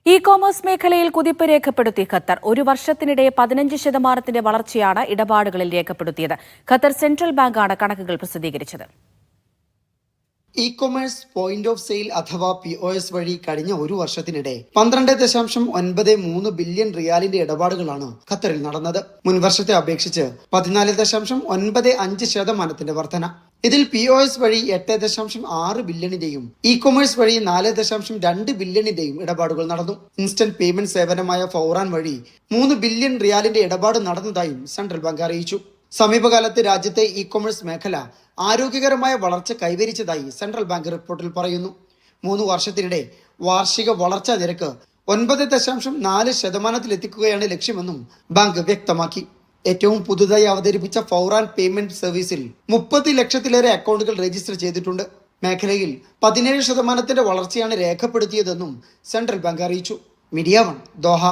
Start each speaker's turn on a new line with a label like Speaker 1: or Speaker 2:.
Speaker 1: E-commerce മേഖലയിൽ കുതിപ്പ് രേഖപ്പെടുത്തി ഖത്തർ. ഒരു വർഷത്തിനിടെ 15% വളർച്ചയാണ് ഇടപാടുകളിൽ രേഖപ്പെടുത്തിയത്. ഖത്തർ സെൻട്രൽ ബാങ്കാണ് കണക്കുകൾ പ്രസിദ്ധീകരിച്ചത്.
Speaker 2: ഇ-കൊമേഴ്സ് പോയിന്റ് ഓഫ് സെയിൽ അഥവാ POS വഴി കഴിഞ്ഞ ഒരു വർഷത്തിനിടെ 12.93 ബില്യൺ റിയാലിന്റെ ഇടപാടുകളാണ് ഖത്തറിൽ നടന്നത്. മുൻവർഷത്തെ അപേക്ഷിച്ച് 14.95% വർധന. ഇതിൽ POS വഴി 8.6 ബില്യണിന്റെയും ഇ-കൊമേഴ്സ് വഴി 4.2 ബില്യണിന്റെയും ഇടപാടുകൾ നടന്നു. ഇൻസ്റ്റന്റ് പേയ്മെന്റ് സേവനമായ ഫൗറാൻ വഴി 3 ബില്യൺ റിയാലിന്റെ ഇടപാട് നടന്നതായും സെൻട്രൽ ബാങ്ക് അറിയിച്ചു. സമീപകാലത്ത് രാജ്യത്തെ ഇ-കൊമേഴ്സ് മേഖല ആരോഗ്യകരമായ വളർച്ച കൈവരിച്ചതായി സെൻട്രൽ ബാങ്ക് റിപ്പോർട്ടിൽ പറയുന്നു. 3 വർഷത്തിനിടെ വാർഷിക വളർച്ചാ നിരക്ക് 9.4% ലക്ഷ്യമെന്നും ബാങ്ക് വ്യക്തമാക്കി. ഏറ്റവും പുതുതായി അവതരിപ്പിച്ച ഫൗറാൻ പേയ്മെന്റ് സർവീസിൽ 30 ലക്ഷത്തിലേറെ അക്കൗണ്ടുകൾ രജിസ്റ്റർ ചെയ്തിട്ടുണ്ട്. മേഖലയിൽ 17% വളർച്ചയാണ് രേഖപ്പെടുത്തിയതെന്നും സെൻട്രൽ ബാങ്ക് അറിയിച്ചു. Media 1 Doha.